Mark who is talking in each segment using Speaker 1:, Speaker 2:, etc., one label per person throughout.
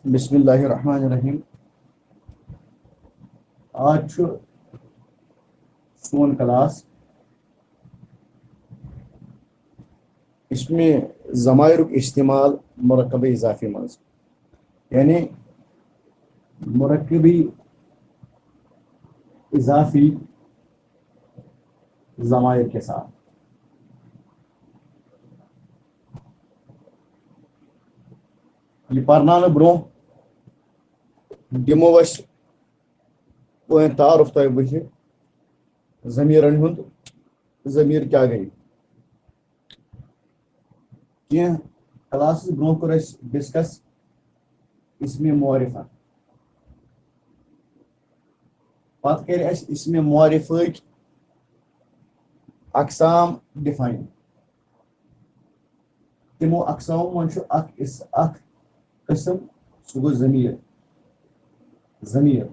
Speaker 1: بسم اللہ الرحمن الرحیم. آج سون کلاس اس میں ضمائر استعمال مرکب اضافی مز یعنی مرکب اضافی ضمائر کے ساتھ. یہ پرنانے برو دمو اس تعارف تہ وچ ضمیرن ہند ضمیر کیا گئی کی کلاس برو کر ڈسکس اسم معرفہ پتہ کر اسم معرفک اقسام ڈیفائن. تمو اقسام من اخ قسم سہ گو ضمیر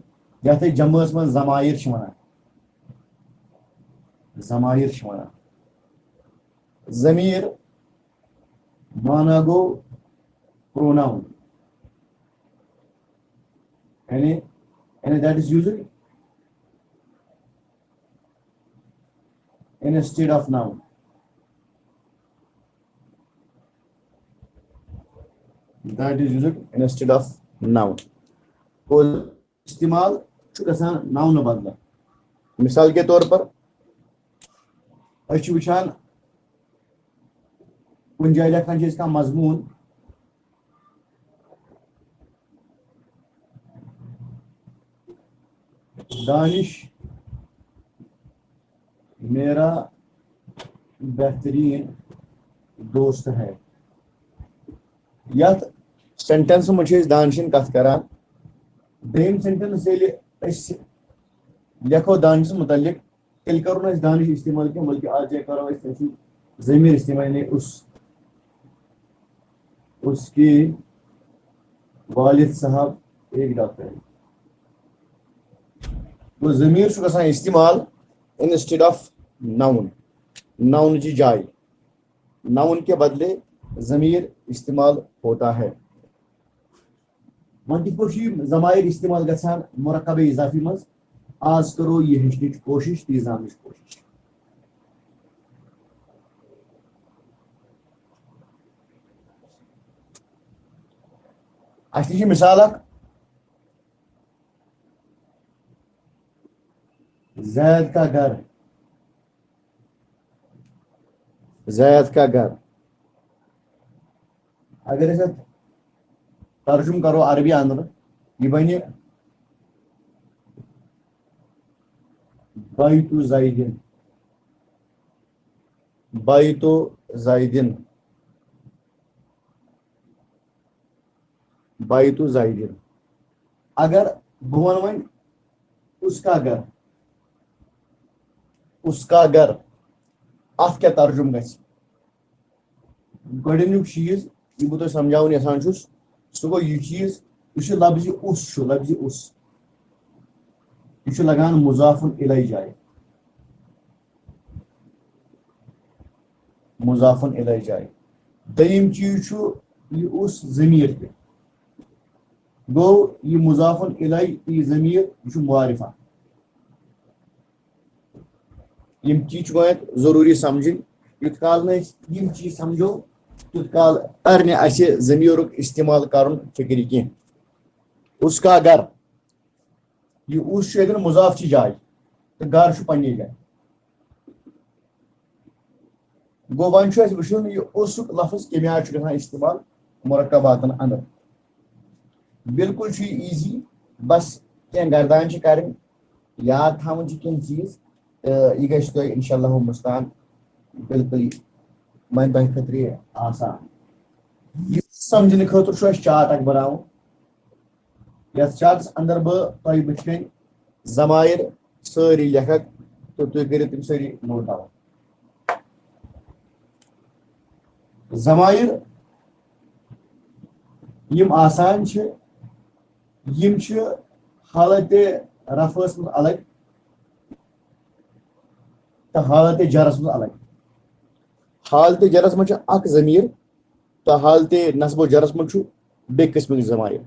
Speaker 1: یتھ جمعس من ضمائر ونان ضمیر مانا گو پروناؤن یعنی that is used instead of noun. That is used instead of noun. کو استعمال گژھان ناؤن بدلہ. مثال کے طور پر وچھان کن جائے لکھان کھانا مضمون دانش میرا بہترین دوست ہے. یتھ سینٹینس من دانشن کت کران دیم سینٹینس لکھو دانش متعلق تیل کرو نا دانش استعمال کی بلکہ آج جائے کرو ضمیر استعمال اس کی والد صاحب ایک ڈاکٹر ہے. وہ ضمیر گژھان استعمال انسٹیڈ آف ناؤن کی جائے ناؤن کے بدلے ضمیر استعمال ہوتا ہے. ون کت ضمائر استعمال گژھان مرکب اضافی مز آج کرو یہ ہچنچ کوشش تہ زانچ کوشش. اس مثال زید کا گھر اگر اس ترجم کرو عربی اندر یہ بنہ بیت زیدن. اگر بہ ون اس کا گھر ات کیا ترجم گژھِ گۄڈنیُک چیز یہ بہٕ تۄہہِ سمجھاوُن یژھان چھُس سُہ گوٚو یہِ چیز یُس یہِ لفظِ اس یہ چھُ لگان مضافن الیہ جائے. دوٚیِم چیز چھُ یہ اس ضمیر تہِ گوٚو یہ مضافن الیہ تہٕ یہ ضمیر یہ چھُ معرفہ. یم چیز گوٚو ضروری سمجھن یوت کال یم چیز سمجھو تیوت کال تر نہ اسہ ضمیرک استعمال کرن فکر کی. اس کا گھر یہ اس یتن مضاف چی جائے تو گھر چھ پنی جائے. گو ون چھ وچھن یہ اسک لفظ کمہ آیہ گژھان استعمال مرکباتن اندر. بالکل چھ ایزی بس کینٛہہ گردان چھ کریں یاد تھاون چھ کینٛہہ چیز یہ گژھِ تۄہہِ انشاء اللہ مستان بالکل وۄنۍ تۄہہِ خٲطرٕ آسان. یہ سمجھنہٕ خٲطرٕ چھُ اَسہِ چارٹ اکھ بناوُن یتھ چارٹس اندر بہٕ تۄہہِ بٕتھِ کَنۍ ضمائر سٲری لیکھکھ تہٕ تُہۍ کٔرِو تِم سٲری نوٹ ڈاوُن. ضمائر یم آسان چھِ یم چھِ حالت رفعس منٛز الگ تو حالت جرس من الگ. حالت جرس من اخ ضمیر تو حالت نصب و جرس من بیٚیہِ قسمٕکۍ ضمائر.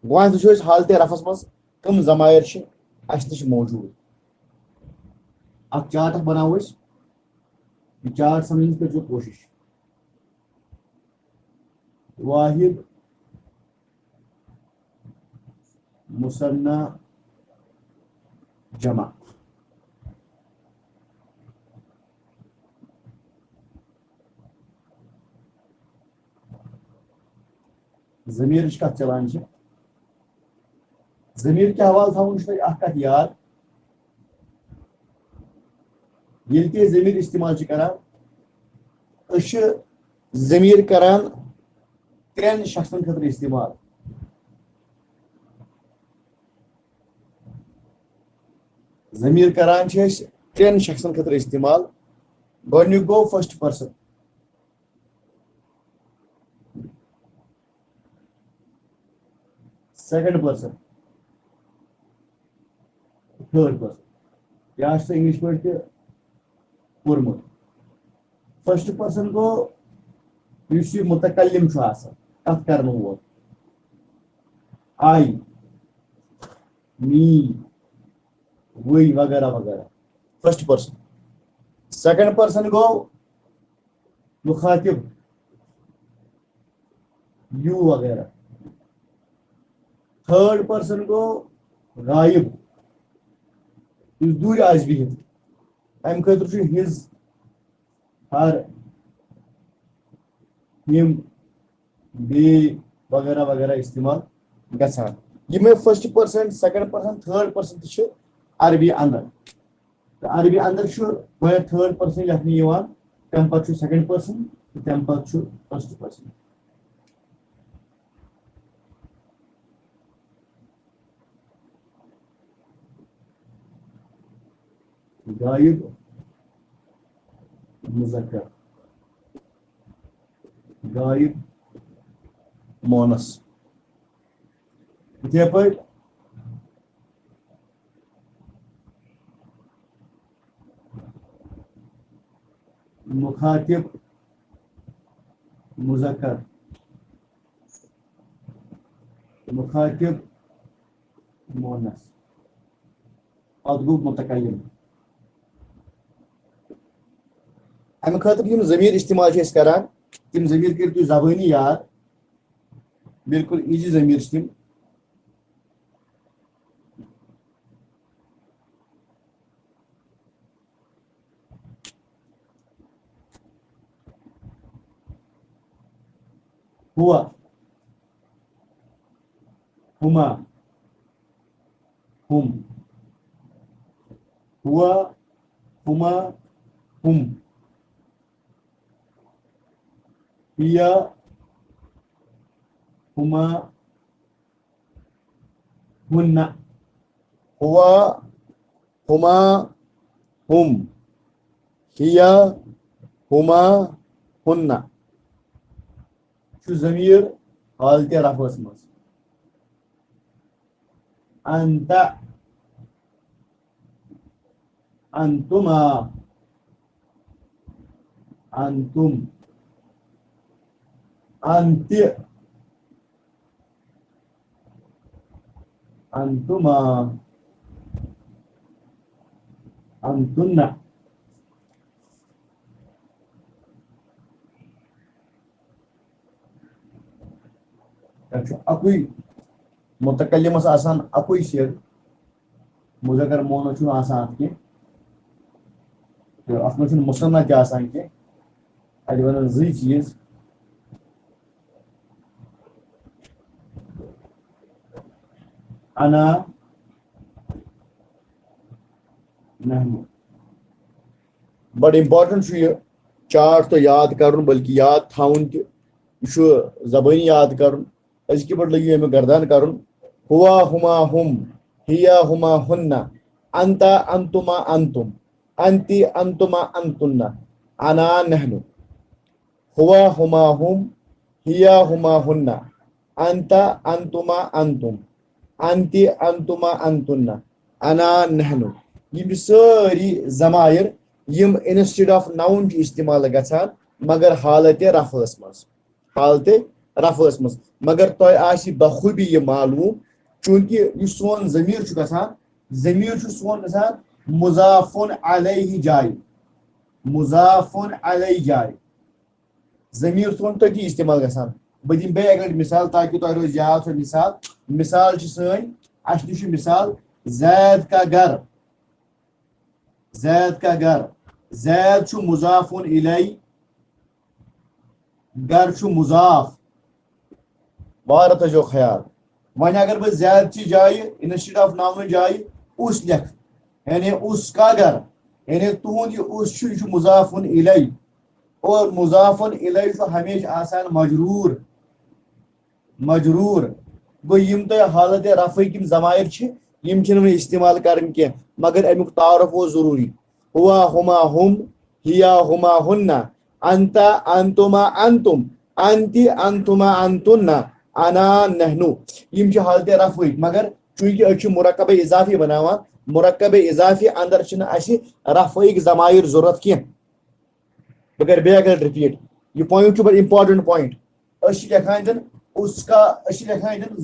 Speaker 1: گوان وچھو أسۍ حالتِ رفس منٛز کم ضمائر چھِ اَسہِ نِش موجوٗد اکھ چارٹ اکھ بناوو أسۍ یہ چارٹ سمجھنٕچ کٔرۍزیو کوٗشش واحد مثنى جمع ضمیرٕچ کتھ چلان چھِ ضمیٖر کہِ حوالہٕ تھاوُن چھُ تۄہہِ اکھ کتھ یاد ییٚلہِ تہِ أسۍ ضمیٖر استعمال چھِ کران أسۍ چھِ ضمیٖر کران ترٛٮ۪ن شخصن خٲطرٕ استعمال ضمیٖر کران چھِ أسۍ ترٛٮ۪ن شخصن خٲطرٕ استعمال گۄڈنیُک گوٚو first person second person third person یا چھُ انگلش پٲٹھۍ تہِ پوٚرمُت فٔسٹ پٔرسن گوٚو یُس یہِ متکلم چھُ آسان کتھ کرن وول آی می وٕے وغیرہ وغیرہ فٔسٹ پٔرسن سیکنڈ پٔرسن گوٚو مخاطب یوٗ وغیرہ تھٲرڈ پٔرسن گوٚو غایب یُس دوٗرِ آسہِ بِہِتھ امہِ خٲطرٕ چھُ ہِز ہر ہِم بیٚیہِ وغیرہ وغیرہ استعمال گژھان یِمے first person second person third person تہِ چھِ عربی اندر تہٕ عربی اندر چھُ گۄڈٕ تھٲرڈ پٔرسن لیکھنہٕ یِوان تمہِ پتہٕ چھُ سیکنڈ پٔرسن تہٕ تمہِ پتہٕ چھُ فٔسٹ پٔرسن غایب مذکر غایب مونس یِتھے پٲٹھۍ مخاطب مذکر مخاطب مونس پتہٕ گوٚو متکلم امہِ خٲطرٕ یِم ضمیٖر استعمال چھِ أسۍ کران تِم ضمیٖر کٔرِو تُہۍ زبٲنی یاد بالکل ایٖزی ضمیٖر چھِ تِم ہوا ہما ہم ہوا ہما ہم ہیا ہما ہن ہوا ہما ہم ہیا ہما ہن چھُ ضمیٖر حالتہِ رفعس منٛز انت انتما انتم انتِ انتما انتن اکُے متکلمس آسان اکُے سِر مذکر مونس چھُنہٕ آسان اتھ کینٛہہ تہٕ اتھ منٛز چھُنہٕ مُثنیٰ تہِ آسان کینٛہہ اتہِ بنن زٕے چیٖز انا نحنو بڑٕ امپارٹنٹ چھُ یہِ چارٹ تۄہہِ یاد کرُن بلکہِ یاد تھاوُن تہِ یہِ چھُ زبٲنی یاد کرُن أزکہِ پٲٹھۍ لٔگِو امیُک گردان کرُن ہوا ہما ہم ہیا ہما ہن انتا انتما انتم انتی انتما انتن انا نحنو ہوا ہما ہم ہیا ہما ہن انتا انتما انتم انتی انتما انتن انا نحنو یِم سٲری ضمائر یِم انسٹیڈ آف ناؤن چھِ استعمال گژھان مگر حالتِ رفعس منٛز حالتِ رفس مز مگر تہ آسی بخوبی یہ معلوم چونکہ یہ سون ضمیر سون گژھان مضافن علیہ جائے مضافن علیہ جائے ضمیر سون تھی استعمال گژھان بہ دم بیٚیہِ اگر مثال تاکہ تۄہہِ روزِ یاد سۄ مثال چھِ سٲنۍ اَسہِ نِش چھِ مثال زید کا گھر زید چھُ مضافن الیہ گھر چھُ مضاف واریاہ تھٲیزیو خیال وۄنۍ اگر بہٕ زید چہِ جایہِ انسٹیڈ آف ناونہٕ جایہِ اس لیکھٕ یعنی اس کا گھر یعنی تُہُنٛد یہِ اس چھُ یہِ چھُ مضافن الیہ اور مضافن الیہ چھُ ہمیشہ آسان مجرور گو یم تہ حالت رفعک یم ضمائر یم چھنہٕ وۄنۍ استعمال کرن کینٛہہ مگر امیُک تعارف اوس ضروری ہوا ہما ہم ہیا ہما ہن انت انتما انتم انتی انتما انتن انا نحنو یم چھ حالت رفعک مگر چونکہ أسۍ چھِ مرکب اضافی بناوان مرکب اضافی اندر چھنہٕ اسہِ رفعک ضمائر ضرورت کینٛہہ بہٕ کرٕ بیٚیہِ اگر رِپیٖٹ یہ پویِنٹ چھُ بڑٕ امپارٹنٹ پویِنٹ أسۍ چھِ لیکھان ییٚتٮ۪ن اس کا أسۍ چھِ لیکھان ییٚتٮ۪ن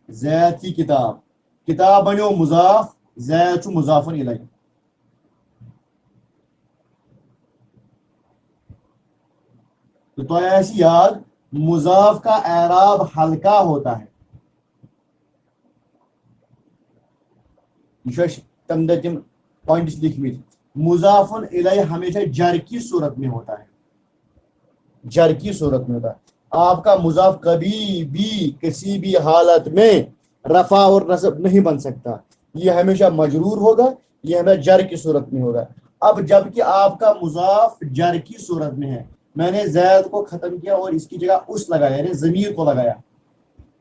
Speaker 1: زید کی کتاب کتاب بنیو مضاف زید چھُ مضافن الیہ تو تۄہہِ آسہِ یاد مضاف کا اعراب ہلکا ہوتا ہے یہ چھُ تم دہ تم پوائنٹس لکھمت مضافن الیہ ہمیشہ جر کی صورت میں ہوتا ہے آپ کا مضاف کبھی بھی کسی بھی حالت میں رفع اور نصب نہیں بن سکتا یہ ہمیشہ مجرور ہوگا یہ ہمیشہ جر کی صورت میں ہوگا اب جب کہ آپ کا مضاف جر کی صورت میں ہے میں نے زید کو ختم کیا اور اس کی جگہ اس لگایا یعنی ضمیر کو لگایا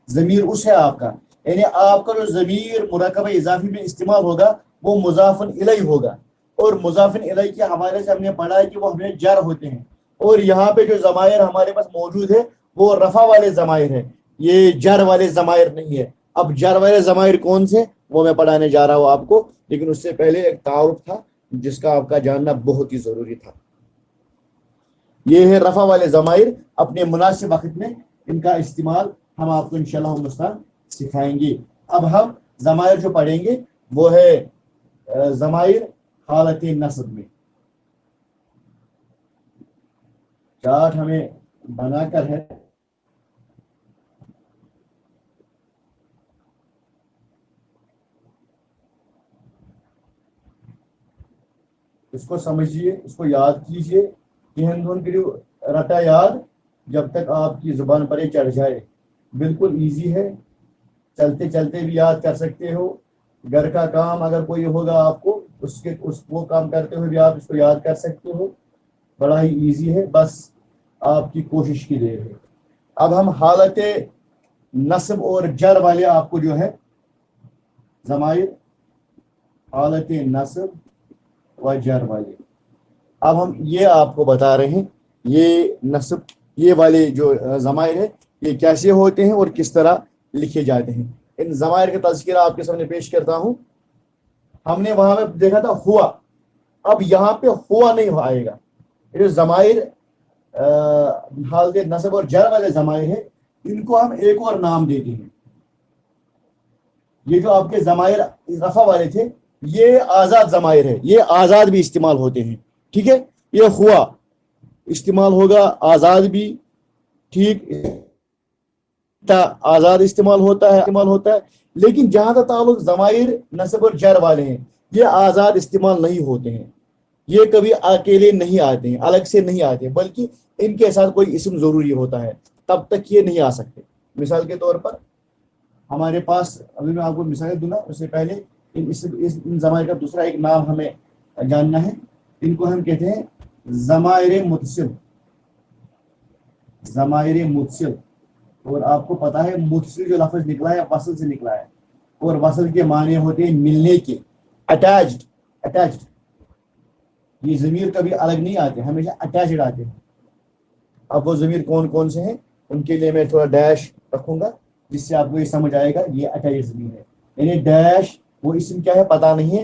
Speaker 1: ضمیر اس ہے آپ کا یعنی آپ کا جو ضمیر مرکب اضافی میں استعمال ہوگا وہ مضافن الیہ ہوگا اور مضافن الیہ کے حوالے سے ہم نے پڑھا ہے کہ وہ ہمیں جر ہوتے ہیں اور یہاں پہ جو ضمائر ہمارے پاس موجود ہے وہ رفع والے ضمائر ہیں یہ جر والے ضمائر نہیں ہے اب جر والے ضمائر کون سے وہ میں پڑھانے جا رہا ہوں آپ کو لیکن اس سے پہلے ایک تعارف تھا جس کا آپ کا جاننا بہت ہی ضروری تھا یہ ہے رفع والے ضمائر اپنے مناسب وقت میں ان کا استعمال ہم آپ کو انشاءاللہ مستعان سکھائیں گے اب ہم ضمائر جو پڑھیں گے وہ ہے ضمائر حالت نصب میں چارٹ ہمیں بنا کر ہے اس کو سمجھیے اس کو یاد کیجیے رٹا یاد جب تک آپ کی زبان پر چڑھ جائے بالکل ایزی ہے چلتے چلتے بھی یاد کر سکتے ہو گھر کا کام اگر کوئی ہوگا آپ کو وہ کام کرتے ہوئے بھی آپ اس کو یاد کر سکتے ہو بڑا ہی ایزی ہے بس آپ کی کوشش کی دیر ہے اب ہم حالت نصب اور جر والے آپ کو جو ہے ضمائر حالت نصب و جر والے اب ہم یہ آپ کو بتا رہے ہیں یہ نصب یہ والے جو ضمائر ہے یہ کیسے ہوتے ہیں اور کس طرح لکھے جاتے ہیں ان ضمائر کا تذکرہ آپ کے سامنے پیش کرتا ہوں ہم نے وہاں پہ دیکھا تھا ہوا اب یہاں پہ ہوا نہیں آئے گا یہ ضمائر حالت نصب اور جر والے ضمائر ہیں ان کو ہم ایک اور نام دیتے ہیں یہ جو آپ کے ضمائر رفع والے تھے یہ آزاد ضمائر ہے یہ آزاد بھی استعمال ہوتے ہیں ٹھیک ہے یہ ہوا استعمال ہوگا آزاد بھی ٹھیک آزاد استعمال ہوتا ہے لیکن جہاں تک تعلق ضمائر نصب اور جر والے ہیں یہ آزاد استعمال نہیں ہوتے ہیں یہ کبھی اکیلے نہیں آتے ہیں الگ سے نہیں آتے بلکہ ان کے ساتھ کوئی اسم ضروری ہوتا ہے تب تک یہ نہیں آ سکتے مثال کے طور پر ہمارے پاس ابھی میں آپ کو مثال دوں گا اس سے پہلے ان ضمائر کا دوسرا ایک نام ہمیں جاننا ہے ان کو ہم کہتے ہیں ضمائر متصل اور آپ کو پتا ہے متصل جو لفظ نکلا ہے وصل سے نکلا ہے اور وصل کے معنی ہوتے ہیں ملنے کے اٹیچڈ یہ ضمیر کبھی الگ نہیں آتے ہمیشہ اٹیچڈ آتے ہیں اب وہ ضمیر کون کون سے ہیں ان کے لیے میں تھوڑا ڈیش رکھوں گا جس سے آپ کو یہ سمجھ آئے گا یہ اٹیچڈ ضمیر ہے یعنی ڈیش وہ اسم کیا ہے پتا نہیں ہے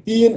Speaker 1: 3